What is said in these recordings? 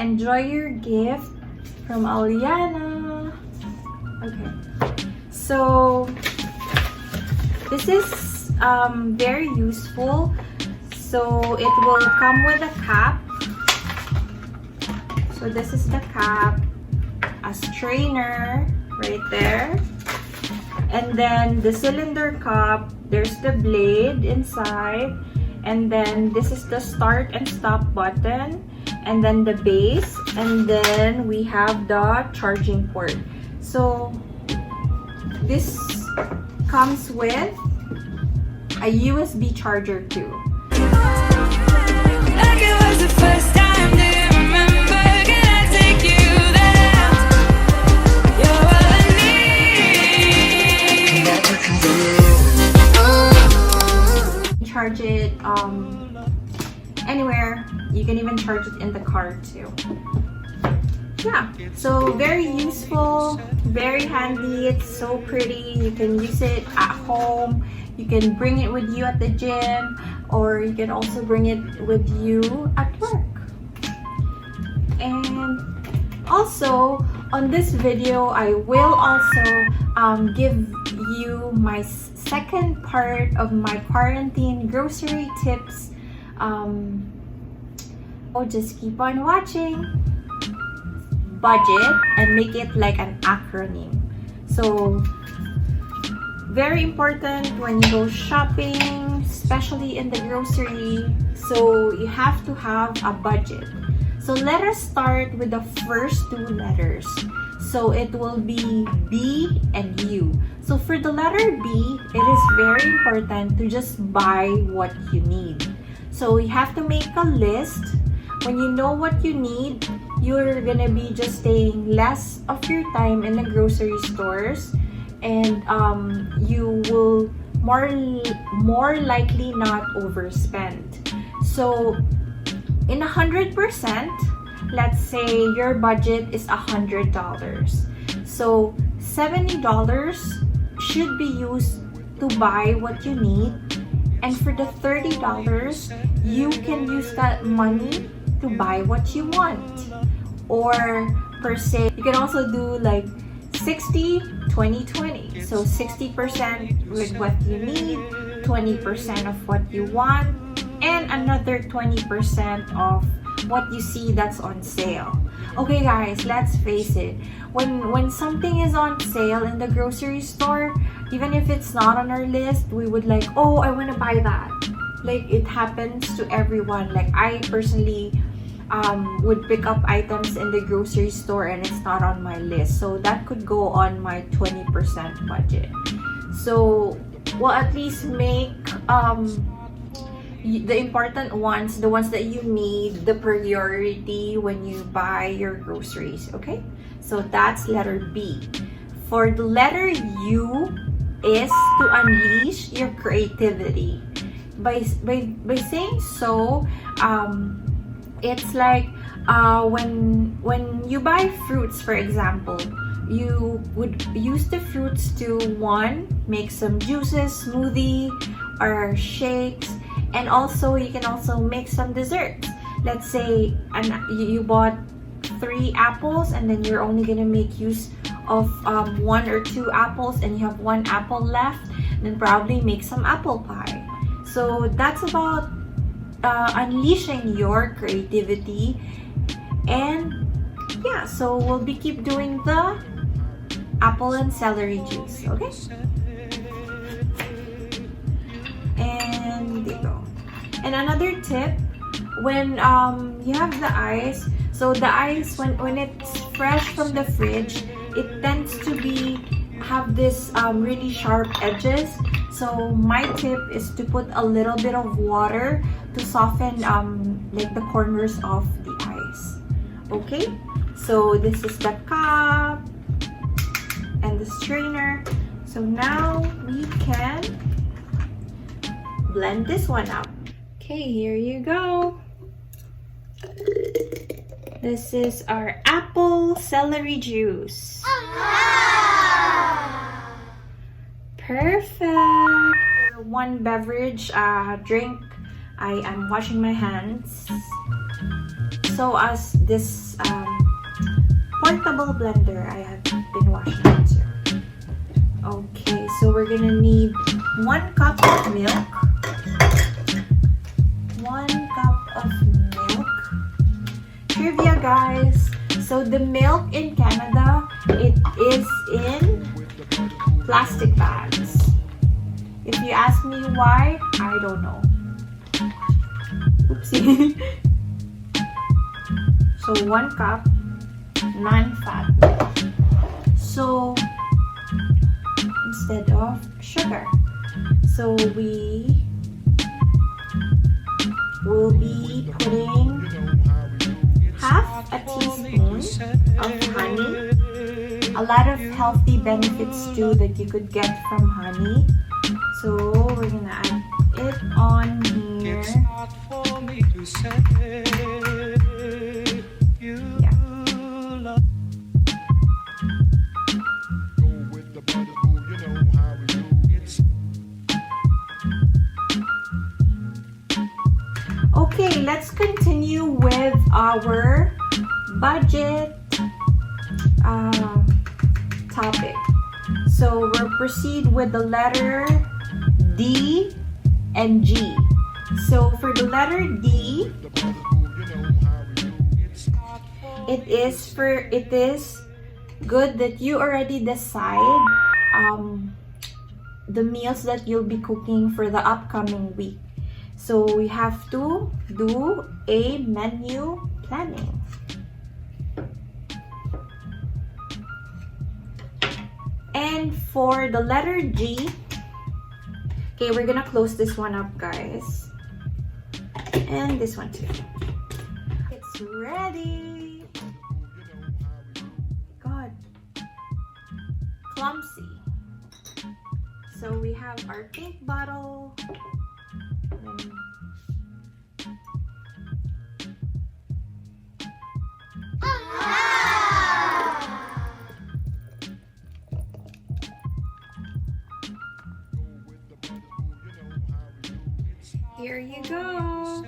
Enjoy your gift from Aliana. Okay. So, this is very useful. So, it will come with a cap. So, this is the cap. A strainer right there. And then the cylinder cup, there's the blade inside, and then this is the start and stop button, and then the base, and then we have the charging port. So this comes with a USB charger too. Like it was the first time, do you remember? Can I take you there? You're all I need. Charge it anywhere. You can even charge it in the car too. Yeah, so very useful, very handy. It's so pretty. You can use it at home. You can bring it with you at the gym, or you can also bring it with you at work. And also on this video, I will also give you my second part of my quarantine grocery tips. Just keep on watching. Budget and make it like an acronym. So very important when you go shopping, especially in the grocery. So you have to have a budget. So let us start with the first two letters. So it will be B and U. So for the letter B, it is very important to just buy what you need. So you have to make a list. When you know what you need, you're gonna be just staying less of your time in the grocery stores, and you will more likely not overspend. So in 100%, let's say your budget is $100. So $70 should be used to buy what you need, and for the $30, you can use that money to buy what you want. Or per se, you can also do like 60, 20, 20. So 60% with what you need, 20% of what you want, and another 20% of what you see that's on sale. Okay guys, let's face it. When something is on sale in the grocery store, even if it's not on our list, we would like, oh, I want to buy that. Like, it happens to everyone. Like, I personally would pick up items in the grocery store and it's not on my list. So that could go on my 20% budget. So, well, at least make the important ones, the ones that you need, the priority when you buy your groceries, okay? So that's letter B. For the letter U is to unleash your creativity. By saying so, it's like when you buy fruits, for example, you would use the fruits to, one, make some juices, smoothie, or shakes, and also you can also make some desserts. Let's say you bought 3 apples and then you're only gonna make use of 1 or 2 apples and you have 1 apple left, then probably make some apple pie. So that's about unleashing your creativity. And yeah, so we'll keep doing the apple and celery juice, okay? And there you go. And another tip, when you have the ice, so the ice when it's fresh from the fridge, it tends to have this really sharp edges. So my tip is to put a little bit of water to soften like the corners of the ice. Okay, so this is the cup and the strainer. So now we can blend this one up. Okay, here you go. This is our apple celery juice. Perfect. For 1 beverage drink, I am washing my hands. so as this portable blender, I have been washing it too. Okay, so we're gonna need 1 cup of milk. 1 cup of milk. Trivia, guys. So the milk in Canada, it is in plastic bags. If you ask me why, I don't know. Oopsie. So 1 cup, non-fat milk. So instead of sugar, so we will be putting half a teaspoon of honey. A lot of healthy benefits too that you could get from honey. So we're gonna add it on here. Yeah. Okay, let's continue with our budget topic. So we'll proceed with the letter D and G. So for the letter D, it is good that you already decide the meals that you'll be cooking for the upcoming week. So we have to do a menu planning. And for the letter G, okay, we're gonna close this one up, guys. And this one too. It's ready. God, clumsy. So we have our pink bottle. Here you go.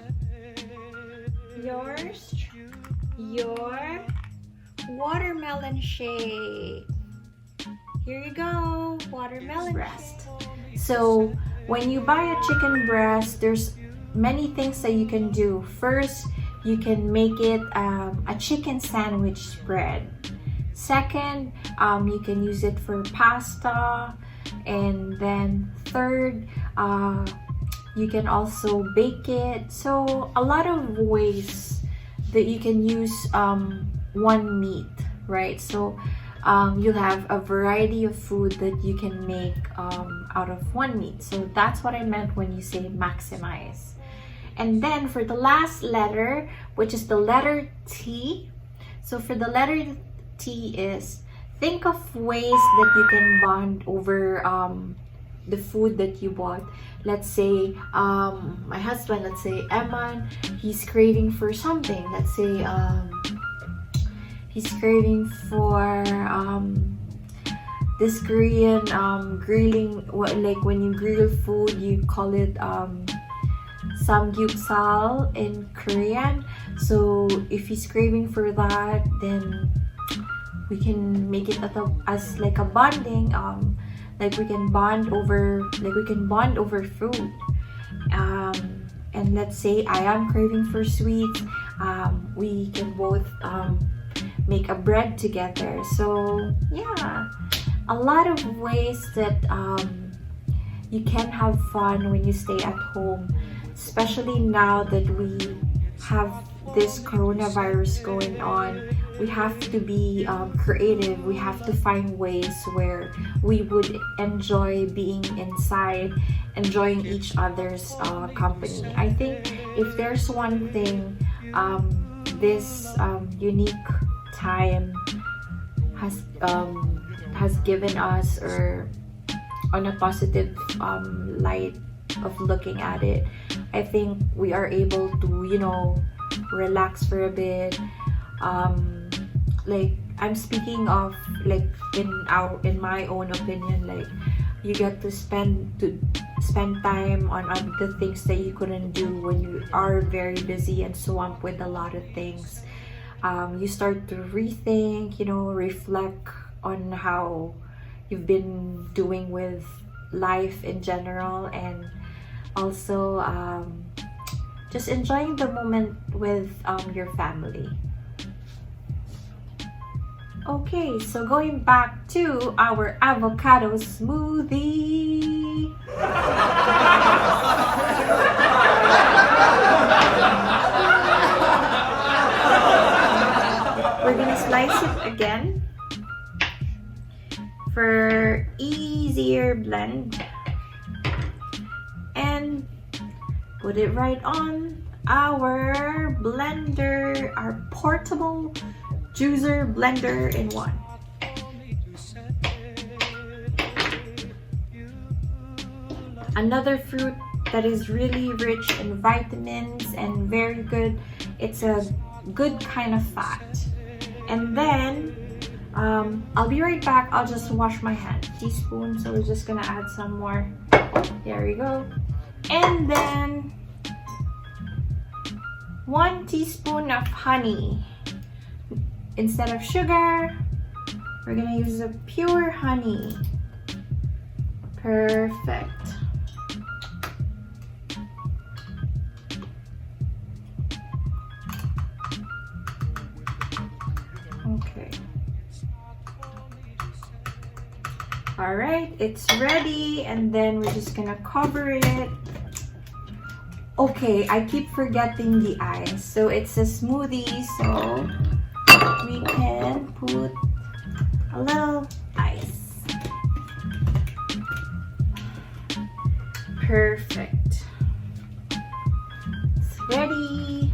Your watermelon shake. Here you go, watermelon breast. So when you buy a chicken breast, there's many things that you can do. First, you can make it a chicken sandwich spread. Second, you can use it for pasta. And then third, you can also bake it. So a lot of ways that you can use one meat, right? So you'll have a variety of food that you can make out of one meat. So that's what I meant when you say maximize. And then for the last letter, which is the letter T. So for the letter T is think of ways that you can bond over the food that you bought. Let's say my husband, let's say Eman, he's craving for something. Let's say he's craving for this Korean grilling, like when you grill food, you call it samgyeopsal in Korean. So if he's craving for that, then we can make it as like a bonding, like we can bond over food. And let's say I am craving for sweets, we can both make a bread together. So yeah, a lot of ways that you can have fun when you stay at home, especially now that we have this coronavirus going on. We have to be creative. We have to find ways where we would enjoy being inside, enjoying each other's company. I think if there's one thing this unique time has given us, or on a positive light of looking at it, I think we are able to, you know, relax for a bit. Like I'm speaking of, like in my own opinion, like you get to spend spend time on the things that you couldn't do when you are very busy and swamped with a lot of things. You start to rethink, reflect on how you've been doing with life in general, and also just enjoying the moment with your family. Okay, so going back to our avocado smoothie. We're gonna slice it again for easier blend and put it right on our blender, our portable juicer blender in one. Another fruit that is really rich in vitamins and very good. It's a good kind of fat. And then I'll be right back. I'll just wash my hands. Teaspoon, so we're just gonna add some more. There we go. And then 1 teaspoon of honey. Instead of sugar, we're gonna use a pure honey. Perfect. Okay. All right, it's ready, and then we're just gonna cover it. Okay, I keep forgetting the ice. So it's a smoothie, so we can put a little ice. Perfect. It's ready.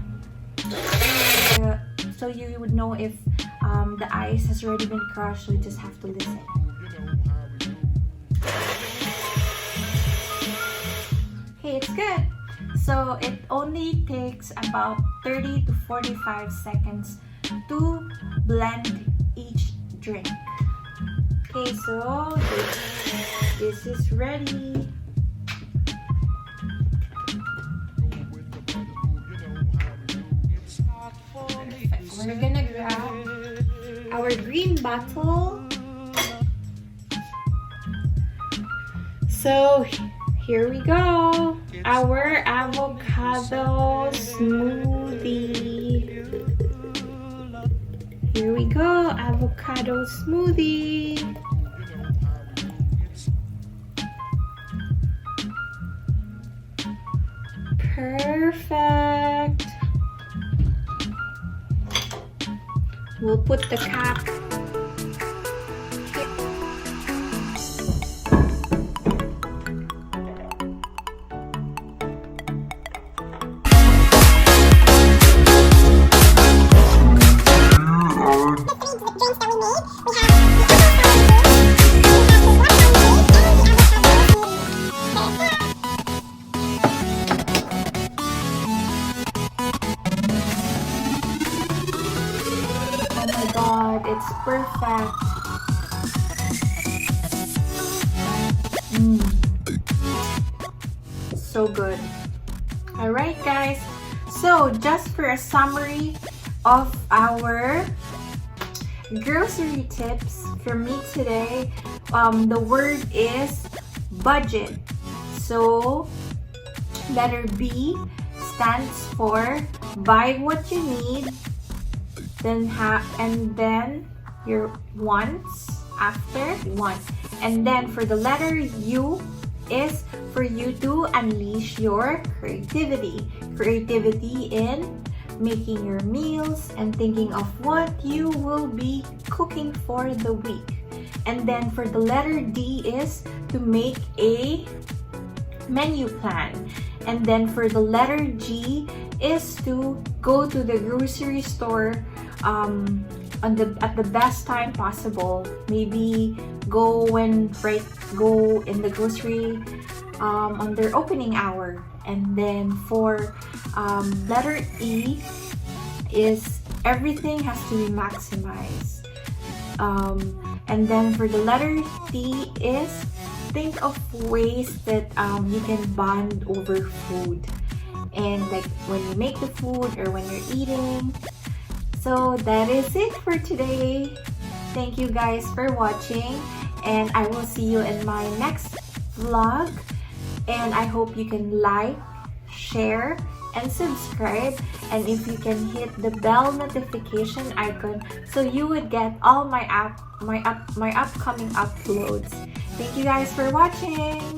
So you would know if the ice has already been crushed, so you just have to listen. Okay, it's good. So it only takes about 30 to 45 seconds to blend each drink. Okay, so this is ready. We're gonna grab our green bottle. So here we go, our avocado smoothie. Here we go, avocado smoothie. Perfect. We'll put the cap here. God, it's perfect. So good. All right, guys. So just for a summary of our grocery tips for me today, the word is budget. So letter B stands for buy what you need, then and then your wants after want. And then for the letter U is for you to unleash your creativity. Creativity in making your meals and thinking of what you will be cooking for the week. And then for the letter D is to make a menu plan. And then for the letter G is to go to the grocery store at the best time possible. Maybe go in the grocery on their opening hour. And then for letter E is everything has to be maximized. And then for the letter T is think of ways that you can bond over food, and like when you make the food or when you're eating. So that is it for today. Thank you guys for watching, and I will see you in my next vlog. And I hope you can like, share, and subscribe, and if you can hit the bell notification icon so you would get all my upcoming uploads. Thank you guys for watching.